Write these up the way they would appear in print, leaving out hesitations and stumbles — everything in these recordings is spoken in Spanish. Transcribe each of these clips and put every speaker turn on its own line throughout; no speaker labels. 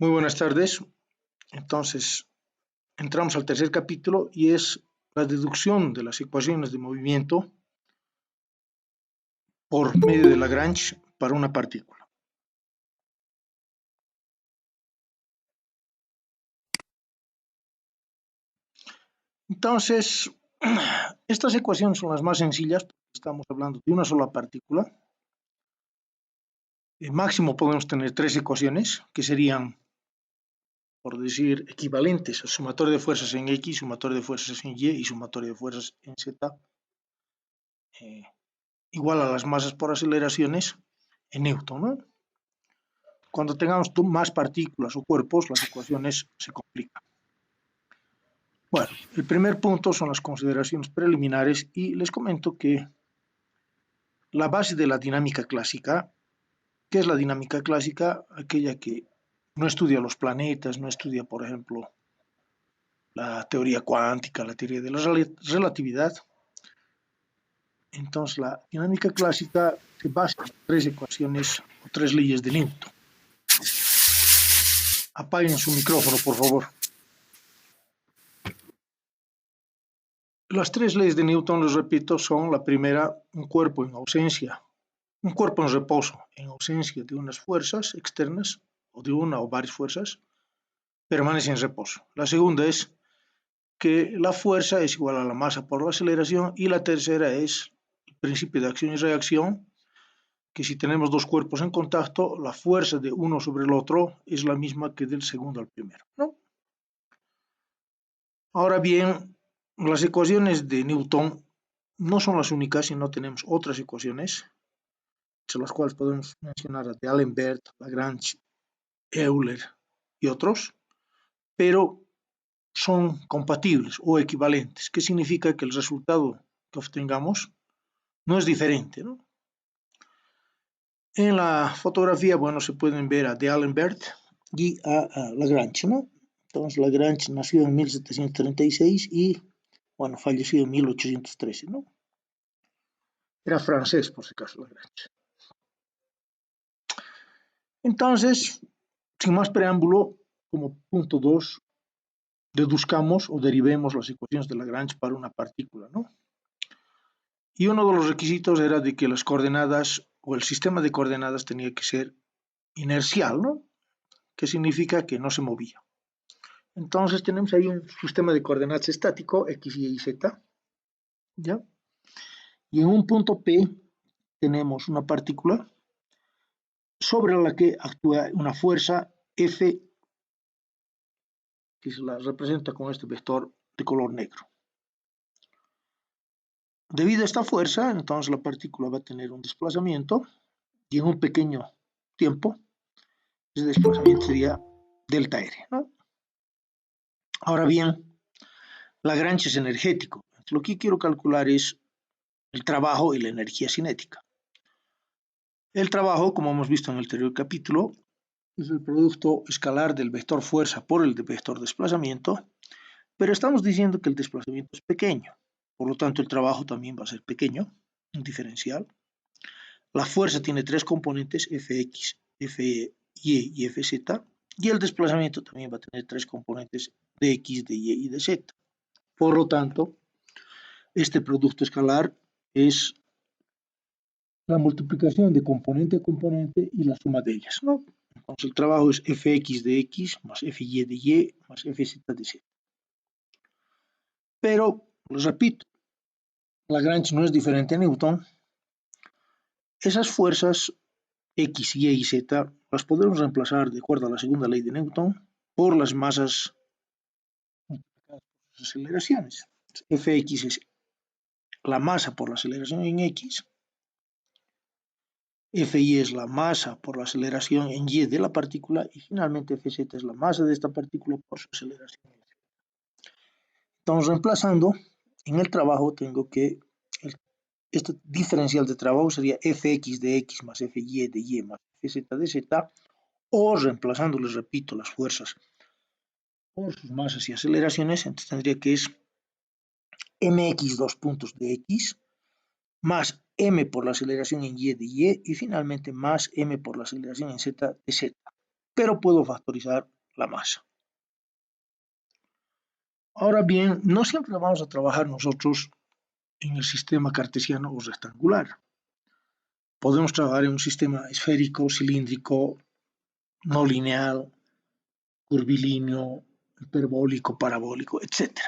Muy buenas tardes. Entonces, entramos al tercer capítulo y es la deducción de las ecuaciones de movimiento por medio de Lagrange para una partícula. Entonces, estas ecuaciones son las más sencillas porque estamos hablando de una sola partícula. Máximo podemos tener tres ecuaciones que serían, por decir, equivalentes al sumatorio de fuerzas en X, sumatorio de fuerzas en Y y sumatorio de fuerzas en Z, igual a las masas por aceleraciones en Newton, ¿no? Cuando tengamos más partículas o cuerpos, las ecuaciones se complican. Bueno, el primer punto son las consideraciones preliminares y les comento que la base de la dinámica clásica, ¿qué es la dinámica clásica? Aquella que no estudia los planetas, no estudia, por ejemplo, la teoría cuántica, la teoría de la relatividad. Entonces, la dinámica clásica se basa en tres ecuaciones o tres leyes de Newton. Apaguen su micrófono, por favor. Las tres leyes de Newton, les repito, son la primera, un cuerpo en reposo, en ausencia de unas fuerzas externas, o de una o varias fuerzas, permanece en reposo. La segunda es que la fuerza es igual a la masa por la aceleración, y la tercera es el principio de acción y reacción, que si tenemos dos cuerpos en contacto, la fuerza de uno sobre el otro es la misma que del segundo al primero, ¿no? Ahora bien, las ecuaciones de Newton no son las únicas, sino tenemos otras ecuaciones, entre las cuales podemos mencionar a de D'Alembert, Lagrange, Euler y otros, pero son compatibles o equivalentes, que significa que el resultado que obtengamos no es diferente, ¿no? En la fotografía, bueno, se pueden ver a D'Alembert y a Lagrange, ¿no? Entonces, Lagrange nació en 1736 y, bueno, falleció en 1813, ¿no? Era francés, por si acaso, Lagrange. Entonces, sin más preámbulo, como punto 2, deduzcamos o derivemos las ecuaciones de Lagrange para una partícula, ¿no? Y uno de los requisitos era de que las coordenadas o el sistema de coordenadas tenía que ser inercial, ¿no? Que significa que no se movía. Entonces tenemos ahí un sistema de coordenadas estático, X, Y y Z, ¿ya? Y en un punto P tenemos una partícula sobre la que actúa una fuerza F, que se la representa con este vector de color negro. Debido a esta fuerza, entonces la partícula va a tener un desplazamiento y en un pequeño tiempo ese desplazamiento sería delta R, ¿no? Ahora bien, Lagrange es energético. Lo que quiero calcular es el trabajo y la energía cinética. El trabajo, como hemos visto en el anterior capítulo, es el producto escalar del vector fuerza por el vector desplazamiento, pero estamos diciendo que el desplazamiento es pequeño, por lo tanto el trabajo también va a ser pequeño, un diferencial. La fuerza tiene tres componentes, Fx, Fy y Fz, y el desplazamiento también va a tener tres componentes, de x, de y y de z. Por lo tanto, este producto escalar es la multiplicación de componente a componente y la suma de ellas, ¿no? Entonces el trabajo es Fx de x más Fy de y más Fz de z. Pero, les repito, Lagrange no es diferente a Newton. Esas fuerzas X, Y y Z las podemos reemplazar, de acuerdo a la segunda ley de Newton, por las masas multiplicadas por las aceleraciones. Fx es la masa por la aceleración en X, Fy es la masa por la aceleración en Y de la partícula y finalmente Fz es la masa de esta partícula por su aceleración en Z. Entonces, reemplazando, en el trabajo tengo que este diferencial de trabajo sería Fx de x más Fy de y más Fz de z, o reemplazando, les repito, las fuerzas por sus masas y aceleraciones, entonces tendría que es mx dos puntos de x más m por la aceleración en y de y y finalmente más m por la aceleración en z de z. pero puedo factorizar la masa. Ahora bien, no siempre vamos a trabajar nosotros en el sistema cartesiano o rectangular. Podemos trabajar en un sistema esférico, cilíndrico, no lineal, curvilíneo, hiperbólico, parabólico, etc.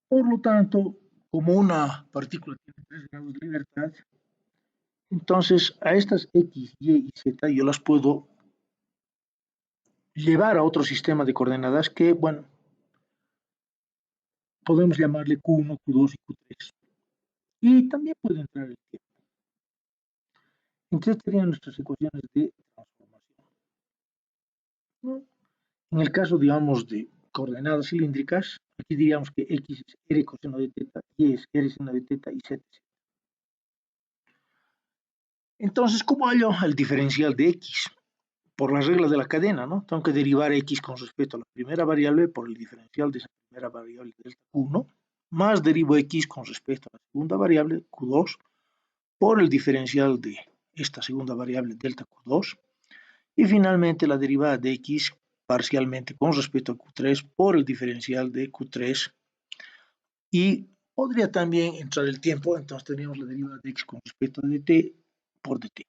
Por lo tanto, como una partícula tiene 3 grados de libertad, entonces a estas X, Y y Z yo las puedo llevar a otro sistema de coordenadas que, bueno, podemos llamarle Q1, Q2 y Q3. Y también puede entrar el tiempo. Entonces serían nuestras ecuaciones de transformación, ¿no? En el caso, digamos, de coordenadas cilíndricas, aquí diríamos que X es R coseno de teta, Y es R seno de teta y Z. Entonces, ¿cómo hallo el diferencial de X? Por las reglas de la cadena, ¿no? Tengo que derivar X con respecto a la primera variable por el diferencial de esa primera variable delta Q1, más derivo X con respecto a la segunda variable Q2 por el diferencial de esta segunda variable delta Q2, y finalmente la derivada de X parcialmente con respecto a Q3 por el diferencial de Q3, y podría también entrar el tiempo, entonces tenemos la derivada de X con respecto a dt por dt.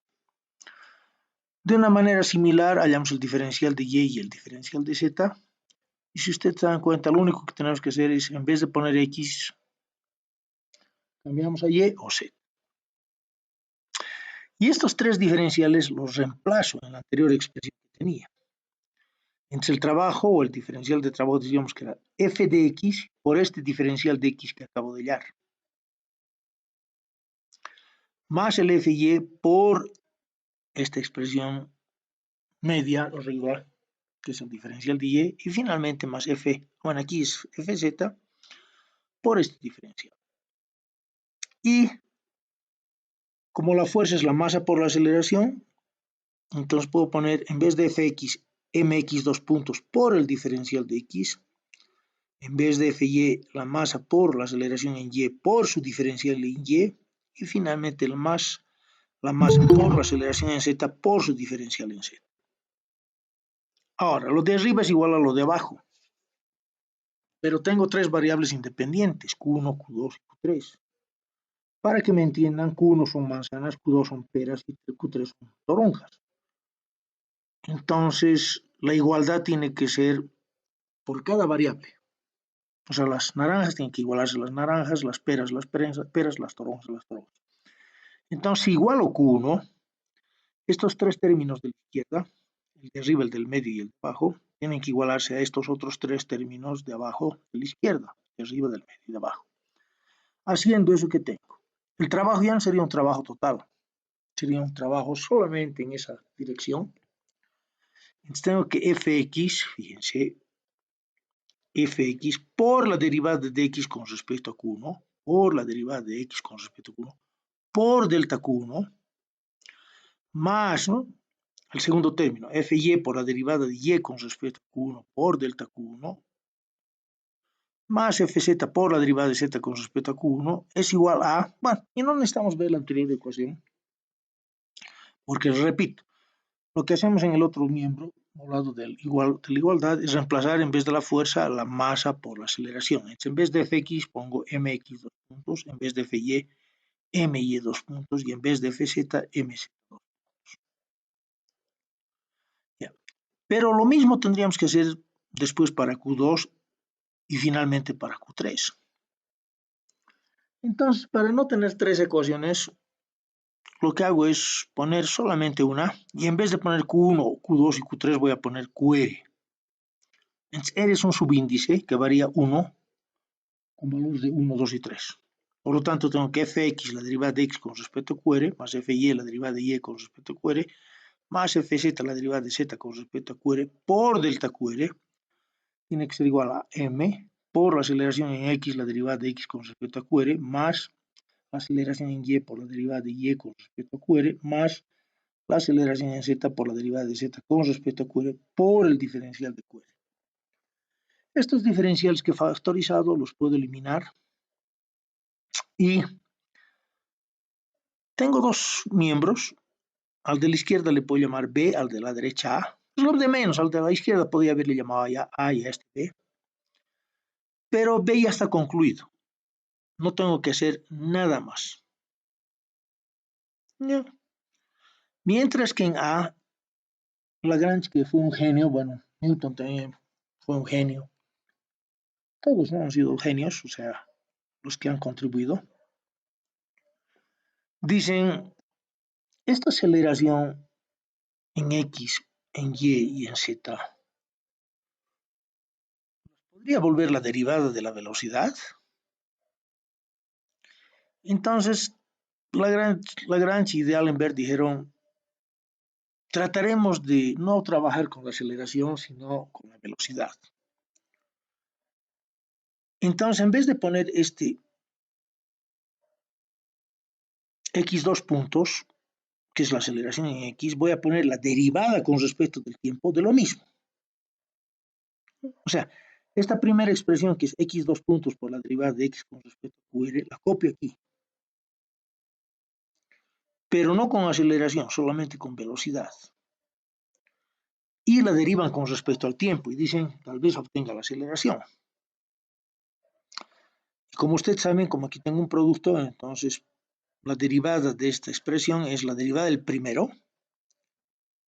De una manera similar hallamos el diferencial de Y y el diferencial de Z, y si ustedes se dan cuenta, lo único que tenemos que hacer es, en vez de poner X, cambiamos a Y o Z. Y estos tres diferenciales los reemplazo en la anterior expresión que tenía. Entre el trabajo o el diferencial de trabajo, decíamos que era f de X por este diferencial de X que acabo de hallar, más el fy por esta expresión media o regular, que es el diferencial de Y, y finalmente más f, bueno, aquí es fz por este diferencial. Y como la fuerza es la masa por la aceleración, entonces puedo poner, en vez de fx, mx dos puntos por el diferencial de x, en vez de fy, la masa por la aceleración en y por su diferencial en y, y finalmente la masa por la aceleración en z por su diferencial en z. Ahora, lo de arriba es igual a lo de abajo, pero tengo tres variables independientes, Q1, Q2 y Q3. Para que me entiendan, Q1 son manzanas, Q2 son peras y Q3 son toronjas. Entonces, la igualdad tiene que ser por cada variable. O sea, las naranjas tienen que igualarse las naranjas, las peras, las peras, las toronjas, las toronjas. Entonces, si igualo Q1, estos tres términos de la izquierda, el de arriba, el del medio y el de abajo, tienen que igualarse a estos otros tres términos de abajo de la izquierda, de arriba, del medio y de abajo. Haciendo eso que tengo, el trabajo ya no sería un trabajo total, sería un trabajo solamente en esa dirección. Entonces tengo que fx, fíjense, fx por la derivada de x con respecto a q1, por la derivada de x con respecto a q1, por delta q1, más, ¿no?, el segundo término, fy por la derivada de y con respecto a q1 por delta q1, más fz por la derivada de z con respecto a q1, es igual a, bueno, y no necesitamos ver la anterior ecuación, porque repito, lo que hacemos en el otro miembro, al lado de la igualdad, es reemplazar en vez de la fuerza la masa por la aceleración. Entonces, en vez de fx pongo mx dos puntos, en vez de fy my dos puntos, y en vez de fz mz dos puntos. Ya. Pero lo mismo tendríamos que hacer después para q2 y finalmente para q3. Entonces, para no tener tres ecuaciones, lo que hago es poner solamente una, y en vez de poner Q1, Q2 y Q3 voy a poner QR. Entonces, R es un subíndice que varía 1 con valores de 1, 2 y 3. Por lo tanto, tengo que fx, la derivada de x con respecto a QR, más fy, la derivada de y con respecto a QR, más fz, la derivada de z con respecto a QR, por delta QR, tiene que ser igual a m, por la aceleración en x, la derivada de x con respecto a QR, más la aceleración en y por la derivada de y con respecto a QR, más la aceleración en z por la derivada de z con respecto a QR por el diferencial de QR. Estos diferenciales que he factorizado los puedo eliminar y tengo dos miembros. Al de la izquierda le puedo llamar B, al de la derecha A. Lo de menos, al de la izquierda podía haberle llamado ya A y a este B, pero B ya está concluido. No tengo que hacer nada más. ¿Ya? Mientras que en A, Lagrange, que fue un genio, bueno, Newton también fue un genio. Todos no han sido genios, o sea, los que han contribuido. Dicen, esta aceleración en X, en Y y en Z, ¿podría volver la derivada de la velocidad? Entonces, Lagrange y D'Alembert dijeron, trataremos de no trabajar con la aceleración, sino con la velocidad. Entonces, en vez de poner este x2 puntos, que es la aceleración en x, voy a poner la derivada con respecto del tiempo de lo mismo. O sea, esta primera expresión, que es x2 puntos por la derivada de x con respecto a qr, la copio aquí. Pero no con aceleración, solamente con velocidad. Y la derivan con respecto al tiempo y dicen, tal vez obtenga la aceleración. Y como ustedes saben, como aquí tengo un producto, entonces la derivada de esta expresión es la derivada del primero.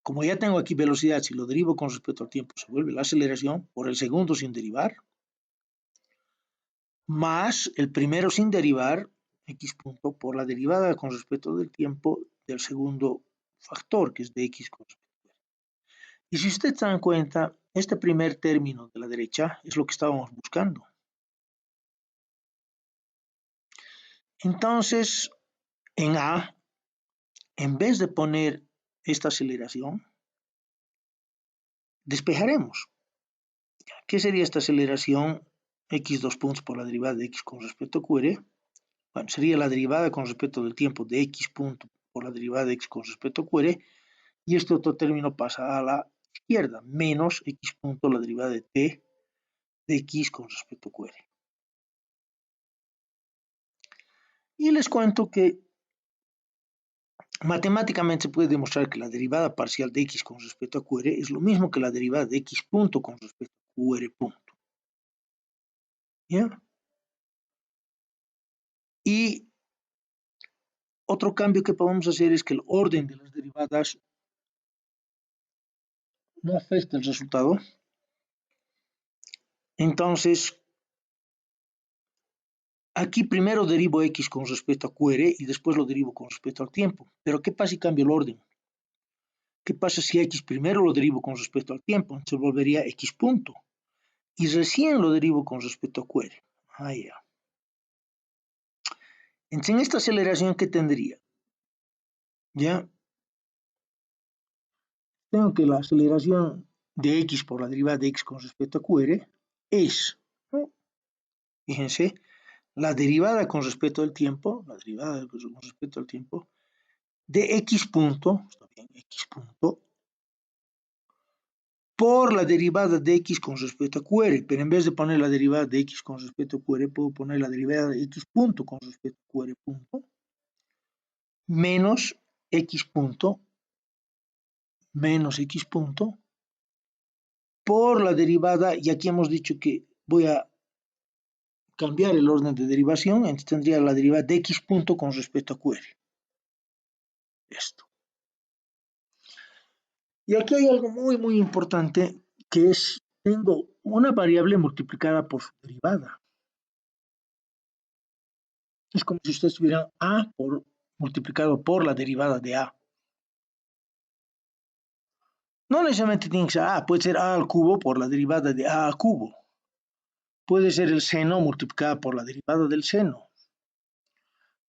Como ya tengo aquí velocidad, si lo derivo con respecto al tiempo, se vuelve la aceleración por el segundo sin derivar, más el primero sin derivar, x punto, por la derivada con respecto del tiempo del segundo factor, que es de x con respecto a y. Y si ustedes se dan cuenta, este primer término de la derecha es lo que estábamos buscando. Entonces, en A, en vez de poner esta aceleración, despejaremos. ¿Qué sería esta aceleración? X dos puntos por la derivada de x con respecto a qr. Bueno, sería la derivada con respecto del tiempo de x punto por la derivada de x con respecto a qr, y este otro término pasa a la izquierda, menos x punto la derivada de t de x con respecto a qr. Y les cuento que matemáticamente se puede demostrar que la derivada parcial de x con respecto a qr es lo mismo que la derivada de x punto con respecto a qr punto. ¿Ya? Y otro cambio que podemos hacer es que el orden de las derivadas no afecta el resultado. Entonces, aquí primero derivo x con respecto a qr y después lo derivo con respecto al tiempo. Pero ¿qué pasa si cambio el orden? ¿Qué pasa si x primero lo derivo con respecto al tiempo? Entonces volvería x punto. Y recién lo derivo con respecto a qr. Ah, ya. Entonces, en esta aceleración, ¿qué tendría? Ya. Tengo que la aceleración de x por la derivada de x con respecto a qr es, ¿no? Fíjense, la derivada con respecto al tiempo, la derivada con respecto al tiempo, de x punto, está bien, x punto, por la derivada de x con respecto a qr, pero en vez de poner la derivada de x con respecto a qr, puedo poner la derivada de x punto con respecto a qr punto, menos x punto, por la derivada, y aquí hemos dicho que voy a cambiar el orden de derivación, entonces tendría la derivada de x punto con respecto a qr. Esto. Y aquí hay algo muy importante, que es, tengo una variable multiplicada por su derivada. Es como si ustedes tuvieran a multiplicado por la derivada de a. No necesariamente tiene que ser a, puede ser a al cubo por la derivada de a al cubo. Puede ser el seno multiplicado por la derivada del seno.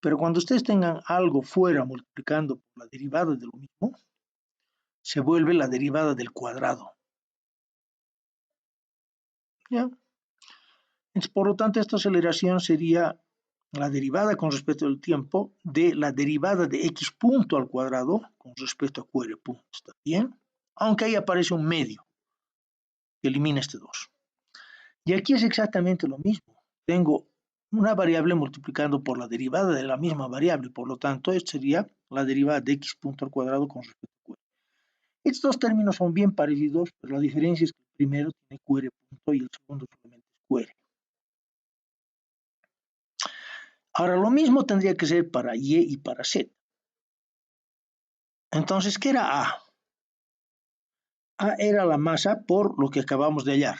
Pero cuando ustedes tengan algo fuera multiplicando por la derivada de lo mismo, se vuelve la derivada del cuadrado. ¿Ya? Entonces, por lo tanto, esta aceleración sería la derivada con respecto al tiempo de la derivada de x punto al cuadrado con respecto a qr punto. ¿Está bien? Aunque ahí aparece un medio que elimina este 2. Y aquí es exactamente lo mismo. Tengo una variable multiplicando por la derivada de la misma variable, por lo tanto, esto sería la derivada de x punto al cuadrado con respecto a qr. Estos dos términos son bien parecidos, pero la diferencia es que el primero tiene QR punto y el segundo solamente es QR. Ahora, lo mismo tendría que ser para Y y para Z. Entonces, ¿qué era A? A era la masa por lo que acabamos de hallar.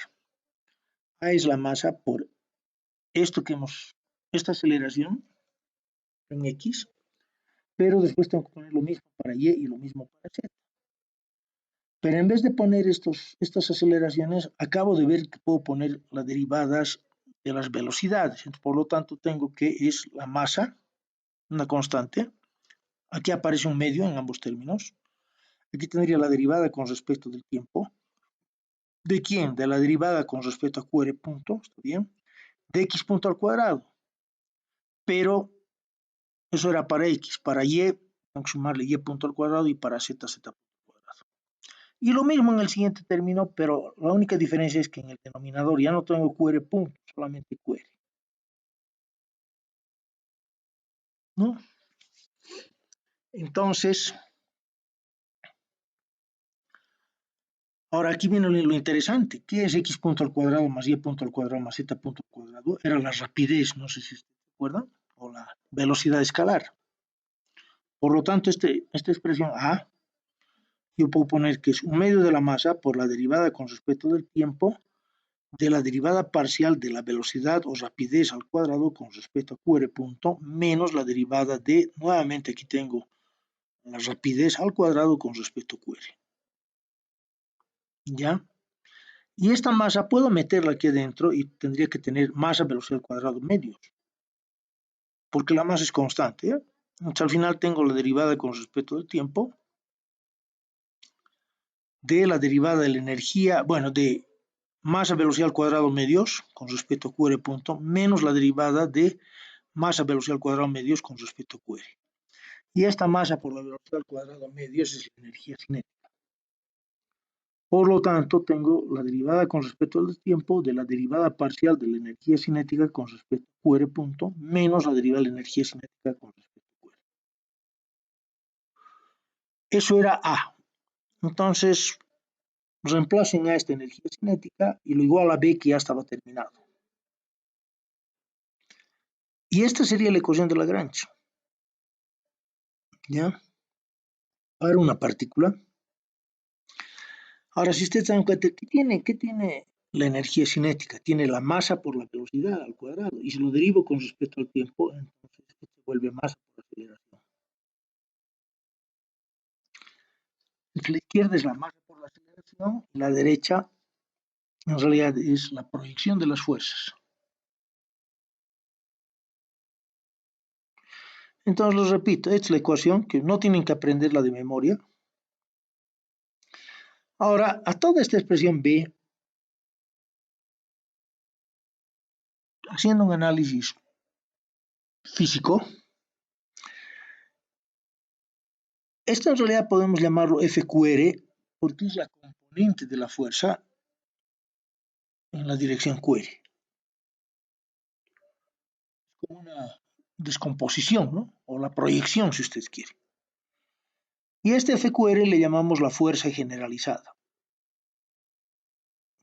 A es la masa por esta aceleración en X, pero después tengo que poner lo mismo para Y y lo mismo para Z. Pero en vez de poner estas aceleraciones, acabo de ver que puedo poner las derivadas de las velocidades. Entonces, por lo tanto, tengo que es la masa, una constante. Aquí aparece un medio en ambos términos. Aquí tendría la derivada con respecto del tiempo. ¿De quién? De la derivada con respecto a QR punto, ¿está bien? De X punto al cuadrado. Pero eso era para X. Para Y, tengo que sumarle Y punto al cuadrado y para Z, Z punto al cuadrado. Y lo mismo en el siguiente término, pero la única diferencia es que en el denominador ya no tengo QR punto, solamente QR. ¿No? Entonces, ahora aquí viene lo interesante. ¿Qué es X punto al cuadrado más Y punto al cuadrado más Z punto al cuadrado? Era la rapidez, no sé si ustedes se acuerdan, o la velocidad escalar. Por lo tanto, esta expresión A, yo puedo poner que es un medio de la masa por la derivada con respecto del tiempo de la derivada parcial de la velocidad o rapidez al cuadrado con respecto a QR punto menos la derivada de, nuevamente aquí tengo la rapidez al cuadrado con respecto a QR. ¿Ya? Y esta masa puedo meterla aquí adentro y tendría que tener masa velocidad al cuadrado medios, porque la masa es constante. ¿Eh? Entonces al final tengo la derivada con respecto al tiempo de la derivada de la energía, bueno, de masa velocidad al cuadrado medios con respecto a QR punto menos la derivada de masa velocidad al cuadrado medios con respecto a QR. Y esta masa por la velocidad al cuadrado medios es la energía cinética. Por lo tanto, tengo la derivada con respecto al tiempo de la derivada parcial de la energía cinética con respecto a QR punto menos la derivada de la energía cinética con respecto a QR. Eso era A. Entonces, reemplacen a esta energía cinética y lo igual a B que ya estaba terminado. Y esta sería la ecuación de Lagrange. ¿Ya? Ahora una partícula. Ahora, si ustedes se dan cuenta, ¿qué tiene la energía cinética? Tiene la masa por la velocidad al cuadrado. Y si lo derivo con respecto al tiempo, entonces se vuelve masa por aceleración. Entonces, la izquierda es la masa por la aceleración y la derecha en realidad es la proyección de las fuerzas. Entonces, lo repito, esta es la ecuación que no tienen que aprenderla de memoria. Ahora, a toda esta expresión B, haciendo un análisis físico, esto en realidad podemos llamarlo FQR porque es la componente de la fuerza en la dirección QR. Como una descomposición, ¿no? O la proyección, si ustedes quieren. Y a este FQR le llamamos la fuerza generalizada.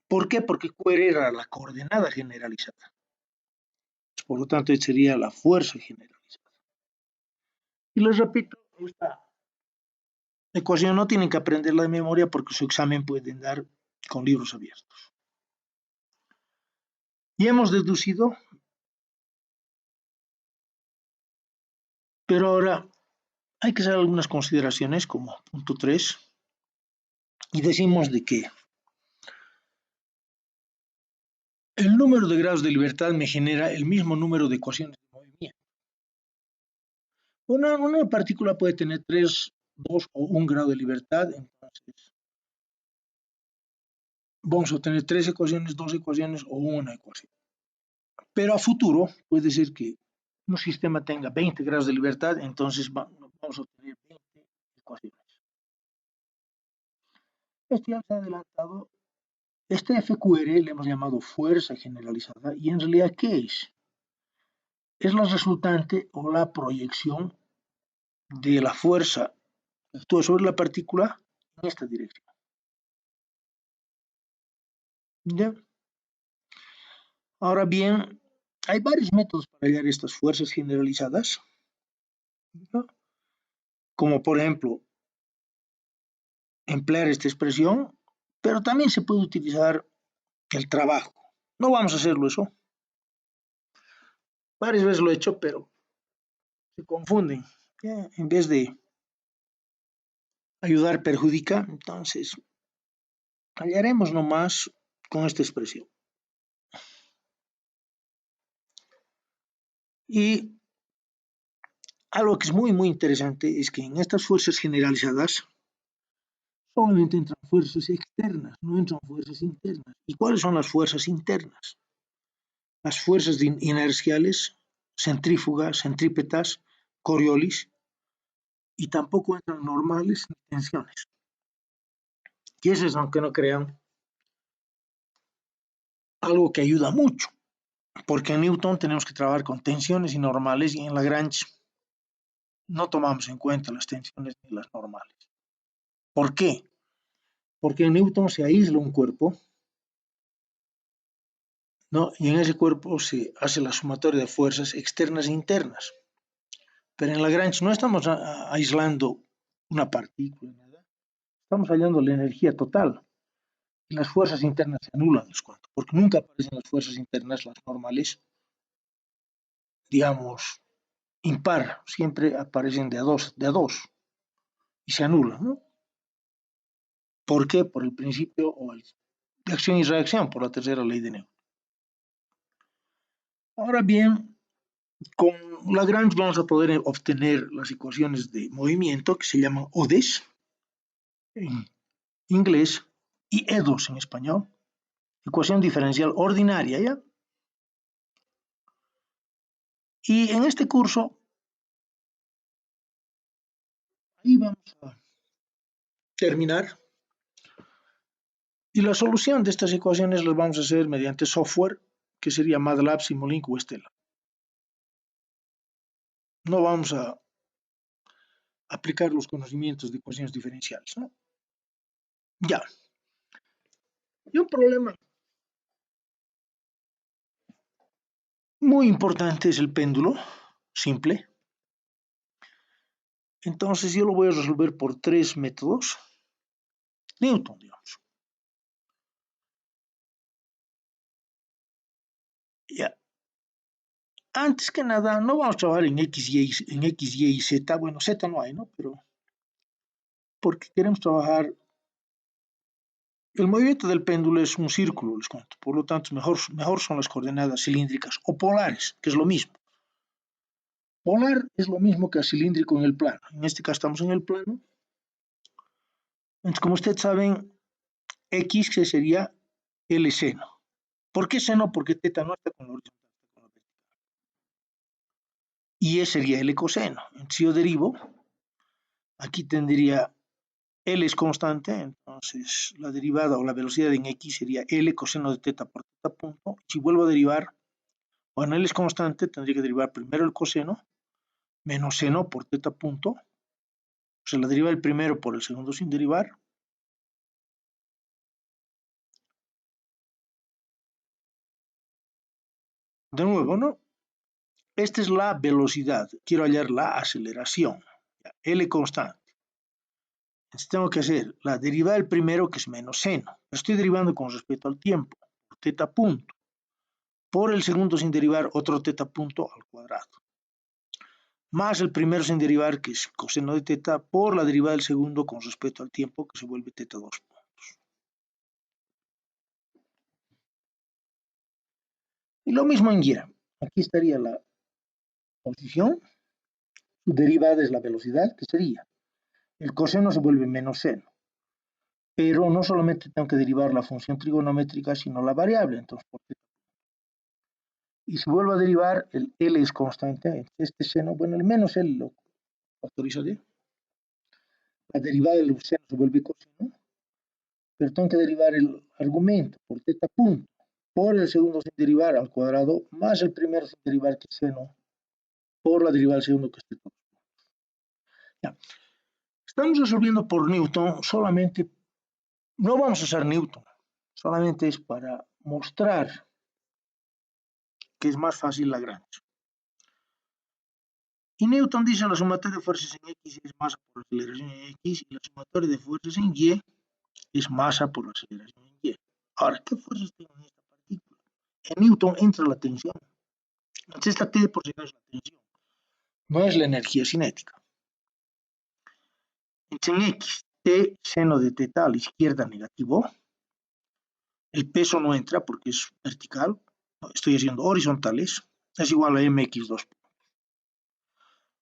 ¿Por qué? Porque QR era la coordenada generalizada. Por lo tanto, esta sería la fuerza generalizada. Y les repito, esta ecuación no tienen que aprenderla de memoria porque su examen pueden dar con libros abiertos. Y hemos deducido, pero ahora hay que hacer algunas consideraciones como punto 3 y decimos de que el número de grados de libertad me genera el mismo número de ecuaciones de movimiento. Una partícula puede tener 3, 2 o 1 grado de libertad, entonces vamos a obtener 3 ecuaciones, 2 ecuaciones o una ecuación. Pero a futuro puede ser que un sistema tenga 20 grados de libertad, entonces vamos a obtener 20 ecuaciones. Esto ya se ha adelantado. Este FQR le hemos llamado fuerza generalizada y en realidad ¿qué es? Es la resultante o la proyección de la fuerza que actúa sobre la partícula en esta dirección. ¿Ya? Ahora bien, hay varios métodos para hallar estas fuerzas generalizadas, ¿no? Como por ejemplo emplear esta expresión, pero también se puede utilizar el trabajo. No vamos a hacerlo eso. Varias veces lo he hecho, pero se confunden. ¿Ya? En vez de ayudar perjudica, entonces hallaremos nomás con esta expresión. Y algo que es muy interesante es que en estas fuerzas generalizadas solamente entran fuerzas externas, no entran fuerzas internas. ¿Y cuáles son las fuerzas internas? Las fuerzas inerciales, centrífugas, centrípetas, Coriolis, y tampoco entran normales ni tensiones. Y eso es, aunque no crean, algo que ayuda mucho, porque en Newton tenemos que trabajar con tensiones y normales, y en Lagrange no tomamos en cuenta las tensiones ni las normales. ¿Por qué? Porque en Newton se aísla un cuerpo, ¿no? Y en ese cuerpo se hace la sumatoria de fuerzas externas e internas. Pero en Lagrange no estamos aislando una partícula, nada. Estamos hallando la energía total. Y las fuerzas internas se anulan, les cuento, porque nunca aparecen las fuerzas internas, las normales, digamos, impar, siempre aparecen de a dos y se anulan, ¿no? ¿Por qué? Por el principio de acción y reacción, por la tercera ley de Newton. Ahora bien, con Lagrange vamos a poder obtener las ecuaciones de movimiento que se llaman ODES en inglés y EDOS en español, ecuación diferencial ordinaria, ¿ya? Y en este curso, ahí vamos a terminar. Y la solución de estas ecuaciones las vamos a hacer mediante software, que sería MATLAB, Simulink o Stella. No vamos a aplicar los conocimientos de ecuaciones diferenciales, ¿no? Ya. Y un problema muy importante es el péndulo simple. Entonces yo lo voy a resolver por tres métodos. Newton, digamos. Ya. Antes que nada, no vamos a trabajar en X, Y y Z. Bueno, Z no hay, ¿no? Pero porque queremos trabajar. El movimiento del péndulo es un círculo, les cuento. Por lo tanto, mejor son las coordenadas cilíndricas o polares, que es lo mismo. Polar es lo mismo que cilíndrico en el plano. En este caso estamos en el plano. Entonces, como ustedes saben, X que sería L seno. ¿Por qué seno? Porque teta no está con la horizontal, está con la vertical. Y E sería L coseno. Entonces, si yo derivo, aquí tendría L es constante, entonces la derivada o la velocidad en X sería L coseno de teta por teta punto. Si vuelvo a derivar, bueno, L es constante, tendría que derivar primero el coseno, menos seno por teta punto. O sea, la deriva el primero por el segundo sin derivar. De nuevo, ¿no? Esta es la velocidad. Quiero hallar la aceleración. L constante. Entonces tengo que hacer la derivada del primero, que es menos seno. Estoy derivando con respecto al tiempo, por teta punto. Por el segundo sin derivar, otro teta punto al cuadrado. Más el primero sin derivar, que es coseno de teta, por la derivada del segundo con respecto al tiempo, que se vuelve teta 2 puntos. Y lo mismo en Y. Aquí estaría la posición. Su derivada es la velocidad, que sería. El coseno se vuelve menos seno. Pero no solamente tengo que derivar la función trigonométrica, sino la variable. Entonces, y si vuelvo a derivar, el L es constante, este seno, bueno, el menos L lo factorizaré. La derivada del seno se vuelve coseno, pero tengo que derivar el argumento por teta punto, por el segundo sin derivar al cuadrado, más el primero sin derivar que es seno, por la derivada del segundo que es teta. Ya. Estamos resolviendo por Newton, solamente no vamos a usar Newton, solamente es para mostrar que es más fácil Lagrange. Y Newton dice la sumatoria de fuerzas en X es masa por aceleración en X y la sumatoria de fuerzas en Y es masa por aceleración en Y. Ahora, ¿qué fuerzas tiene esta partícula? En Newton entra la tensión. Entonces esta T por si acaso es la tensión, no es la energía cinética. Entonces en X, T seno de teta a la izquierda negativo. El peso no entra porque es vertical, estoy haciendo horizontales, es igual a mx2.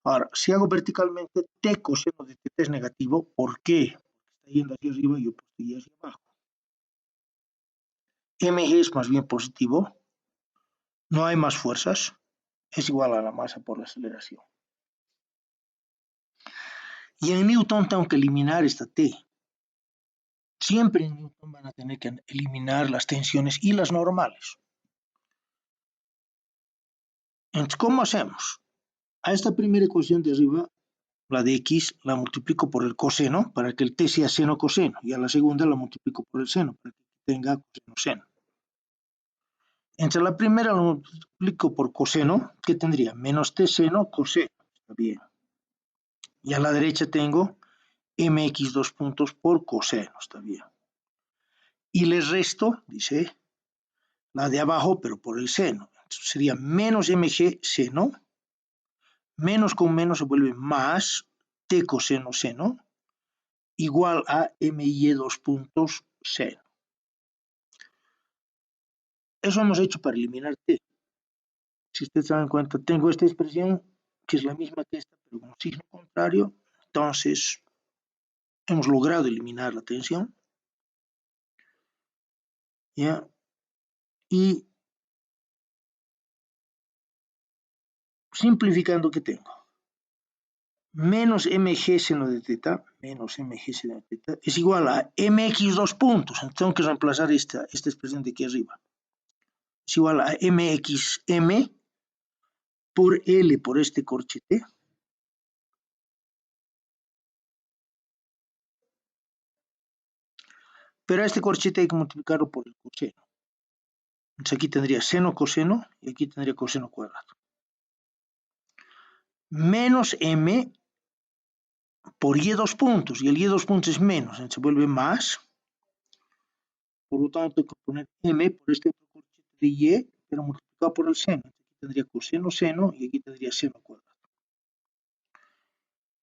Ahora, si hago verticalmente, T coseno de teta es negativo. ¿Por qué? Porque está yendo hacia arriba y yo estoy hacia abajo. Mg es más bien positivo, no hay más fuerzas, es igual a la masa por la aceleración. Y en Newton tengo que eliminar esta T. Siempre en Newton van a tener que eliminar las tensiones y las normales. Entonces, ¿cómo hacemos? A esta primera ecuación de arriba, la de X, la multiplico por el coseno para que el T sea seno-coseno. Y a la segunda la multiplico por el seno para que tenga coseno-seno. Entre la primera la multiplico por coseno, ¿qué tendría? Menos T seno coseno. Está bien. Y a la derecha tengo mx2 puntos por coseno. Está bien. Y les resto, dice, la de abajo, pero por el seno. Entonces sería menos mg seno, menos con menos se vuelve más t coseno seno, igual a mi2 puntos seno. Eso hemos hecho para eliminar t. Si ustedes se dan cuenta, tengo esta expresión que es la misma que esta, pero con signo contrario. Entonces, hemos logrado eliminar la tensión. ¿Ya? Y simplificando, ¿qué tengo? Menos mg seno de teta, menos mg seno de teta, es igual a mx2 puntos. Entonces tengo que reemplazar esta expresión de aquí arriba. Es igual a mxm por L por este corchete. Pero a este corchete hay que multiplicarlo por el coseno. Entonces aquí tendría seno coseno y aquí tendría coseno cuadrado. Menos m por y2 puntos. Y el y2 puntos es menos, entonces se vuelve más. Por lo tanto, tengo que poner m por este corchete de y, pero multiplicado por el seno. Aquí tendría coseno seno y aquí tendría seno cuadrado.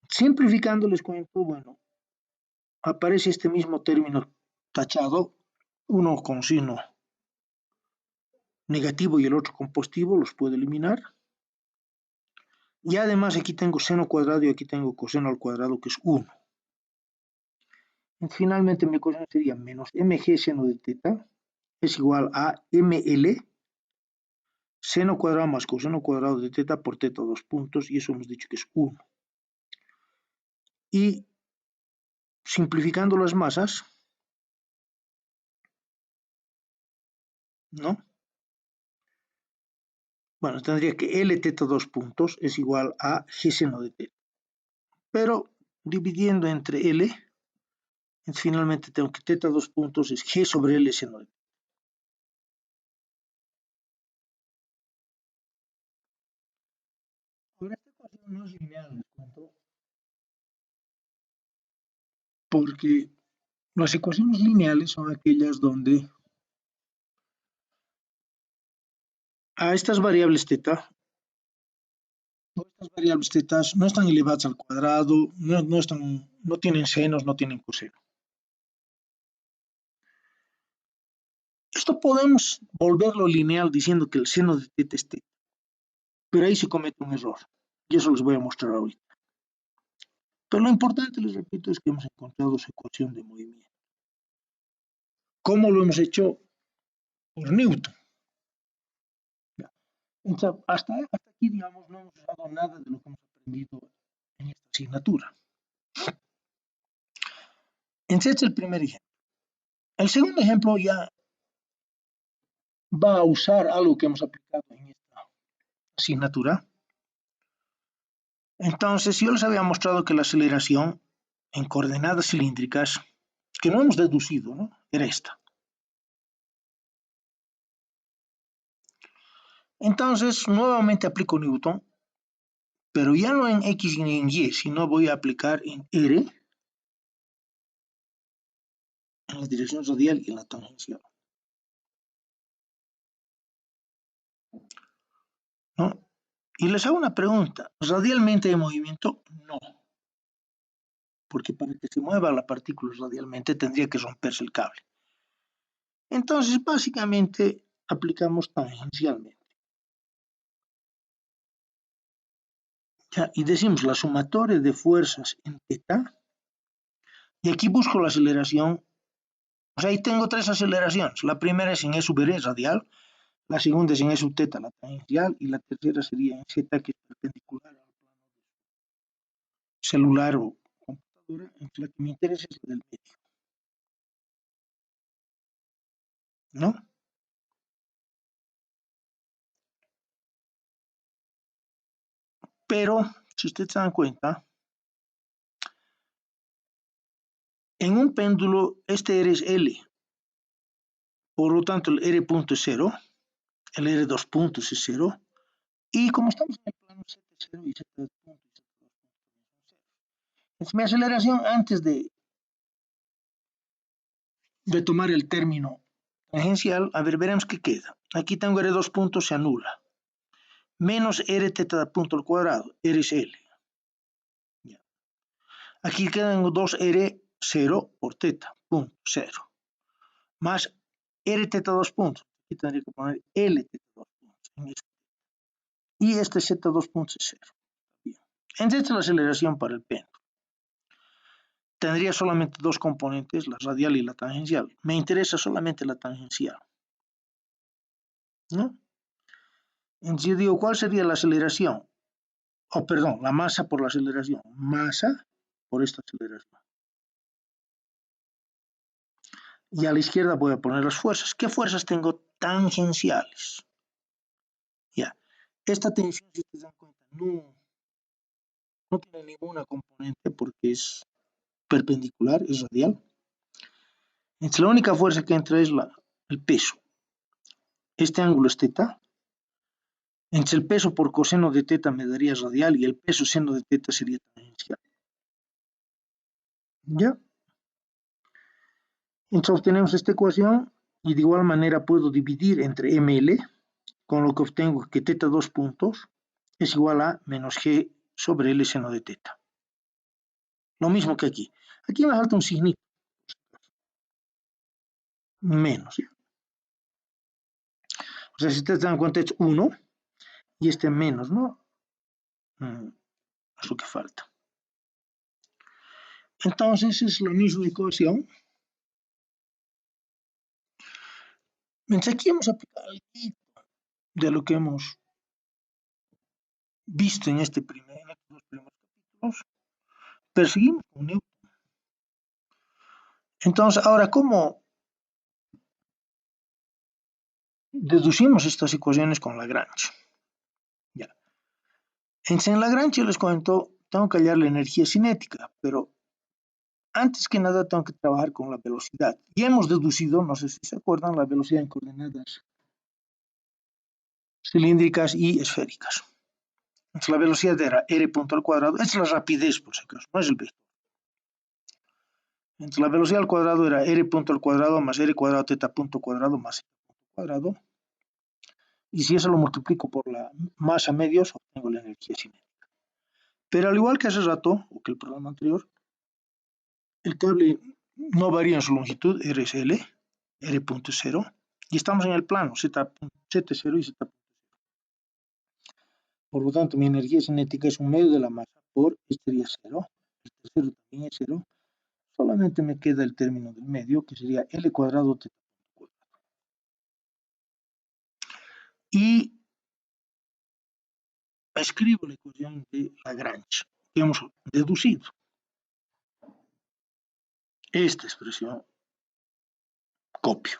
Simplificando les cuento, bueno, aparece este mismo término tachado, uno con signo negativo y el otro con positivo, los puedo eliminar. Y además aquí tengo seno cuadrado y aquí tengo coseno al cuadrado, que es 1. Y finalmente mi ecuación sería menos mg seno de teta es igual a ml seno cuadrado más coseno cuadrado de teta por teta 2 puntos, y eso hemos dicho que es 1. Y simplificando las masas, ¿no? Bueno, tendría que L teta 2 puntos es igual a G seno de teta. Pero dividiendo entre L, finalmente tengo que teta 2 puntos es G sobre L seno de teta. Ahora esta ecuación no es lineal, les cuento, porque las ecuaciones lineales son aquellas donde a estas variables teta, estas variables tetas no están elevadas al cuadrado, no tienen senos, no tienen coseno. Esto podemos volverlo lineal diciendo que el seno de teta es teta, pero ahí se comete un error, y eso les voy a mostrar ahorita. Pero lo importante, les repito, es que hemos encontrado su ecuación de movimiento. ¿Cómo lo hemos hecho? Por Newton. Entonces, hasta aquí, digamos, no hemos usado nada de lo que hemos aprendido en esta asignatura. Ese es el primer ejemplo. El segundo ejemplo ya va a usar algo que hemos aplicado en esta asignatura. Entonces, yo les había mostrado que la aceleración en coordenadas cilíndricas que no hemos deducido, ¿no? Era esta. Entonces, nuevamente aplico Newton, pero ya no en X ni en Y, sino voy a aplicar en R, en la dirección radial y en la tangencial, ¿no? Y les hago una pregunta, ¿radialmente hay movimiento? No, porque para que se mueva la partícula radialmente tendría que romperse el cable. Entonces, básicamente, aplicamos tangencialmente. Ya, y decimos la sumatoria de fuerzas en θ, y aquí busco la aceleración. O sea, ahí tengo tres aceleraciones. La primera es en E sub R radial, la segunda es en E sub θ, la tangencial, y la tercera sería en Z, que es perpendicular al plano celular o computadora. Entonces, la que me interesa es la del medio, ¿no? Pero, si ustedes se dan cuenta, en un péndulo este R es L, por lo tanto el R punto es 0, el R dos puntos es 0, y como estamos en el plano Z es 0 y Z dos puntos y Z dos puntos son 0. Entonces mi aceleración antes de tomar el término tangencial, a ver, veremos qué queda. Aquí tengo R dos puntos, se anula. Menos R θ punto al cuadrado, R es L. Ya. Aquí quedan 2R 0 por θ, punto, 0. Más R θ dos puntos. Aquí tendría que poner L θ dos puntos. Y este Z dos puntos es 0. Bien. Entonces esta es la aceleración para el péndulo. Tendría solamente dos componentes, la radial y la tangencial. Me interesa solamente la tangencial, ¿no? Entonces yo digo, ¿cuál sería la aceleración? Oh, perdón, la masa por la aceleración. Masa por esta aceleración. Y a la izquierda voy a poner las fuerzas. ¿Qué fuerzas tengo tangenciales? Ya. Esta tensión, si ustedes dan cuenta, no tiene ninguna componente porque es perpendicular, es radial. Entonces la única fuerza que entra es el peso. Este ángulo es θ. Entonces el peso por coseno de θ me daría radial y el peso seno de θ sería tangencial. ¿Ya? Entonces obtenemos esta ecuación y de igual manera puedo dividir entre ml, con lo que obtengo que θ dos puntos es igual a menos g sobre L seno de θ. Lo mismo que aquí. Aquí me falta un signito. Menos. ¿Ya? O sea, si ustedes se dan cuenta es 1 y este menos, ¿no? Es lo que falta. Entonces es la misma ecuación. Mientras aquí hemos aplicado algo de lo que hemos visto en estos dos primeros capítulos, perseguimos con Newton. Entonces, ahora, ¿cómo deducimos estas ecuaciones con Lagrange? Ya. En Lagrange, les cuento, tengo que hallar la energía cinética, pero antes que nada tengo que trabajar con la velocidad. Y hemos deducido, no sé si se acuerdan, la velocidad en coordenadas cilíndricas y esféricas. Entonces, la velocidad era r punto al cuadrado, esta es la rapidez por si acaso, no es el vector. Entonces, la velocidad al cuadrado era r punto al cuadrado más r cuadrado θ punto cuadrado más z punto cuadrado. Y si eso lo multiplico por la masa medios, obtengo la energía cinética. Pero al igual que hace rato, o que el programa anterior, el cable no varía en su longitud, R es L, R punto es 0, y estamos en el plano, Z es 0 y Z punto es 0. Por lo tanto, mi energía cinética es un medio de la masa por, este sería 0, el tercero también es 0, solamente me queda el término del medio, que sería L cuadrado θ punto cuadrado. Y escribo la ecuación de Lagrange, que hemos deducido. Esta expresión copio.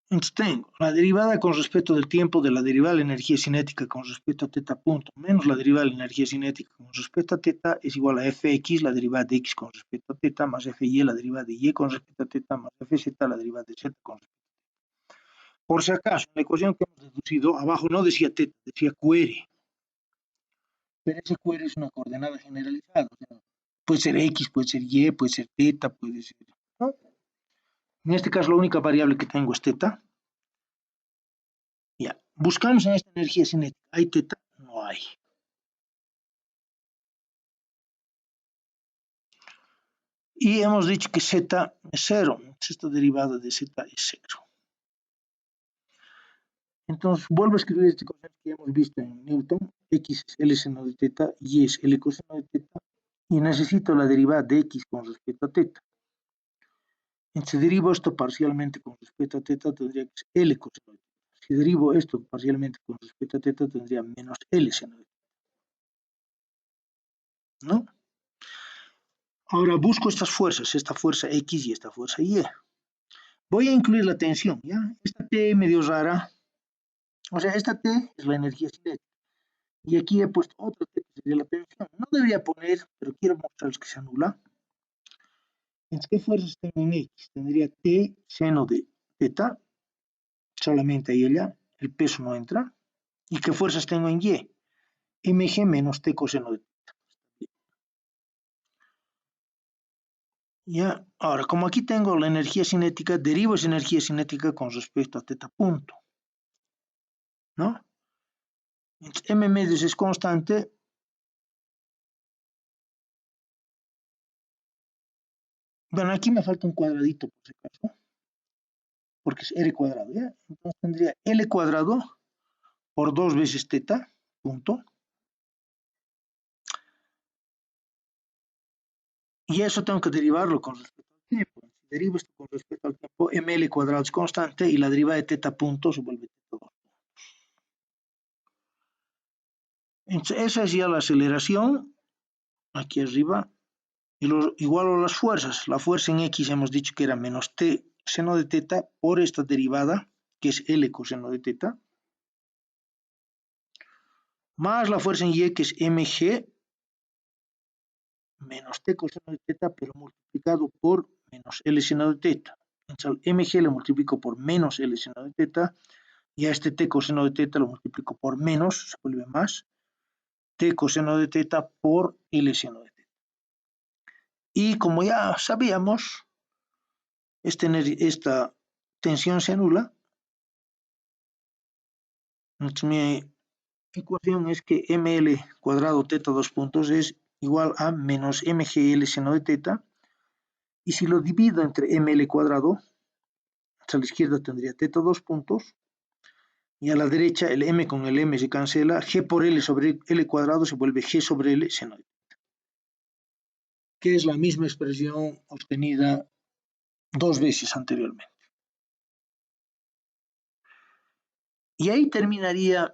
Entonces tengo la derivada con respecto del tiempo de la derivada de la energía cinética con respecto a teta punto menos la derivada de la energía cinética con respecto a teta es igual a fx, la derivada de x con respecto a teta, más fy, la derivada de y con respecto a teta, más fz, la derivada de z con respecto a teta. Por si acaso, la ecuación que hemos deducido, abajo no decía teta, decía QR. Pero ese QR es una coordenada generalizada. O sea, puede ser x, puede ser y, puede ser teta, puede ser... ¿no? En este caso, la única variable que tengo es teta. Ya, buscamos en esta energía cinética. ¿Hay teta? No hay. Y hemos dicho que z es 0. Esta derivada de z es 0. Entonces, vuelvo a escribir este concepto que hemos visto en Newton. X es L seno de teta, Y es L coseno de teta. Y necesito la derivada de X con respecto a teta. Si derivo esto parcialmente con respecto a teta, tendría que ser L coseno de teta. Si derivo esto parcialmente con respecto a teta, tendría menos L seno de teta. ¿No? Ahora busco estas fuerzas, esta fuerza X y esta fuerza Y. Voy a incluir la tensión, ¿ya? Esta T medio rara. O sea, esta T es la energía cinética. Y aquí he puesto otra T que sería la tensión. No debería poner, pero quiero mostrarles que se anula. Entonces, ¿qué fuerzas tengo en X? Tendría T seno de teta, solamente ahí ella, el peso no entra. ¿Y qué fuerzas tengo en Y? mg menos T coseno de teta. Ya, ahora, como aquí tengo la energía cinética, derivo esa energía cinética con respecto a teta punto. ¿No? Entonces, m medios es constante. Bueno, aquí me falta un cuadradito, por si acaso, porque es R cuadrado, ¿ya? Entonces tendría L cuadrado por 2 veces teta, punto. Y eso tengo que derivarlo con respecto al tiempo. Si derivo esto con respecto al tiempo, ml cuadrado es constante y la derivada de teta punto se vuelve teta 2. Entonces, esa es ya la aceleración, aquí arriba, y igual a las fuerzas. La fuerza en X hemos dicho que era menos T seno de teta por esta derivada, que es L coseno de teta, más la fuerza en Y, que es mg menos T coseno de teta, pero multiplicado por menos L seno de teta. Entonces, al mg lo multiplico por menos L seno de teta, y a este T coseno de teta lo multiplico por menos, se vuelve más, T coseno de teta por L seno de teta. Y como ya sabíamos, esta tensión se anula. Entonces mi ecuación es que ml cuadrado teta 2 puntos es igual a menos mgl seno de teta. Y si lo divido entre ml cuadrado, a la izquierda tendría teta 2 puntos. Y a la derecha el m con el m se cancela. G por L sobre L cuadrado se vuelve G sobre L seno de teta. Que es la misma expresión obtenida 2 veces anteriormente. Y ahí terminaría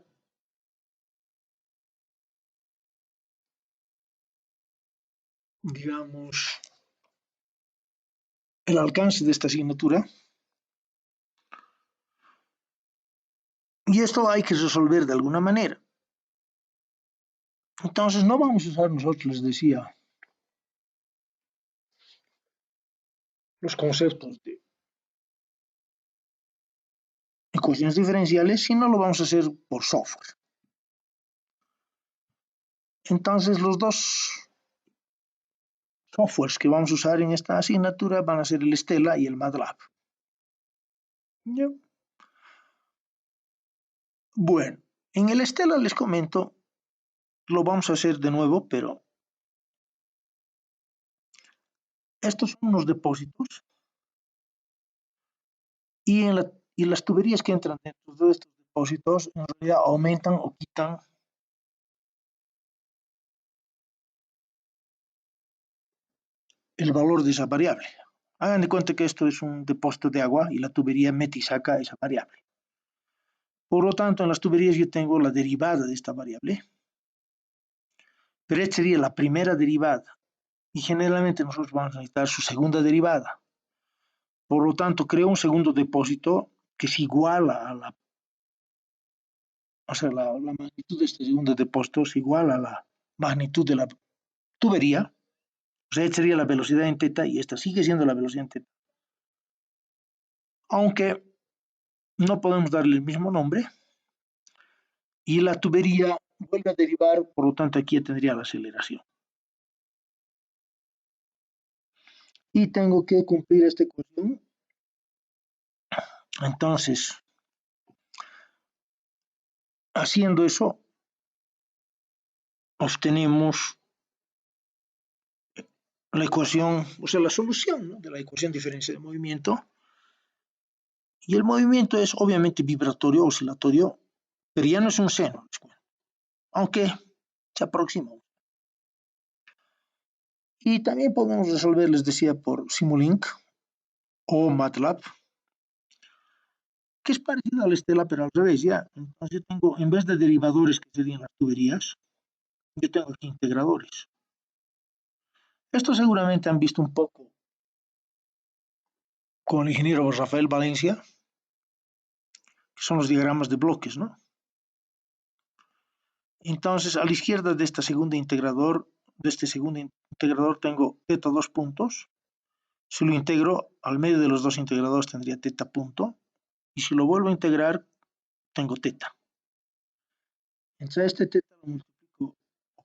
digamos, el alcance de esta asignatura. Y esto hay que resolver de alguna manera. Entonces no vamos a usar nosotros, les decía, los conceptos de ecuaciones diferenciales, sino lo vamos a hacer por software. Entonces los dos softwares que vamos a usar en esta asignatura van a ser el Stella y el MATLAB. ¿Ya? Bueno, en el Stella les comento, lo vamos a hacer de nuevo, pero estos son unos depósitos y, las tuberías que entran dentro de estos depósitos en realidad aumentan o quitan el valor de esa variable. Hagan de cuenta que esto es un depósito de agua y la tubería mete y saca esa variable. Por lo tanto, en las tuberías yo tengo la derivada de esta variable, pero esta sería la primera derivada y generalmente nosotros vamos a necesitar su segunda derivada. Por lo tanto, creo un segundo depósito que es igual a la, o sea, la magnitud de este segundo depósito es igual a la magnitud de la tubería, o sea, esta sería la velocidad en teta y esta sigue siendo la velocidad en teta. Aunque no podemos darle el mismo nombre y la tubería vuelve a derivar, por lo tanto aquí tendría la aceleración. Y tengo que cumplir esta ecuación. Entonces, haciendo eso, obtenemos la ecuación, o sea, la solución, ¿no?, de la ecuación diferencial de movimiento. Y el movimiento es obviamente vibratorio, oscilatorio, pero ya no es un seno, aunque se aproxima. Y también podemos resolver, les decía, por Simulink o MATLAB, que es parecido al Stella, pero al revés, ya. Entonces yo tengo, en vez de derivadores que serían las tuberías, yo tengo aquí integradores. Esto seguramente han visto un poco con el ingeniero Rafael Valencia, que son los diagramas de bloques, ¿no? Entonces, a la izquierda de este segundo integrador tengo teta 2 puntos. Si lo integro, al medio de los dos integradores tendría teta punto. Y si lo vuelvo a integrar, tengo teta. Entonces, este teta lo multiplico,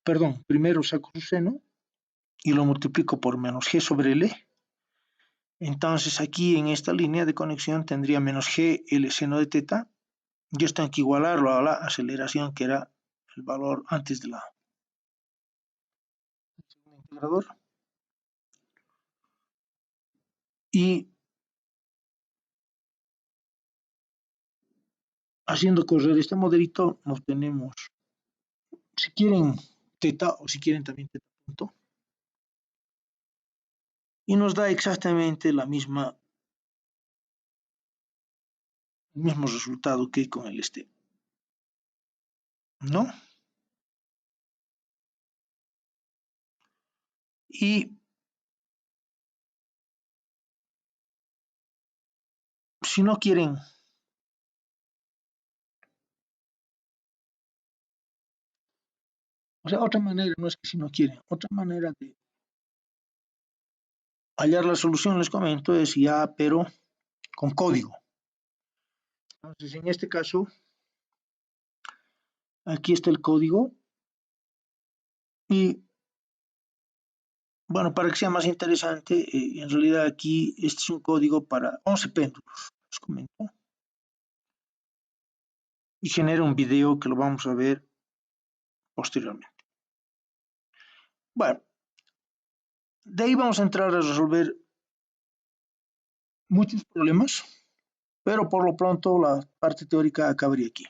perdón, primero saco su seno y lo multiplico por menos g sobre L. Entonces, aquí en esta línea de conexión tendría menos g L seno de teta. Y esto hay que igualarlo a la aceleración, que era el valor antes de la integrador. Y haciendo correr este modelito, obtenemos, si quieren, teta o si quieren también teta punto. Y nos da exactamente el mismo resultado que con el este, ¿no? Y si no quieren, o sea, otra manera, no es que si no quieren, otra manera de hallar la solución, les comento, es ya, pero con código. Entonces, en este caso, aquí está el código. Y bueno, para que sea más interesante, en realidad aquí este es un código para 11 péndulos, les comento. Y genera un video que lo vamos a ver posteriormente. Bueno, de ahí vamos a entrar a resolver muchos problemas, pero por lo pronto la parte teórica acabaría aquí.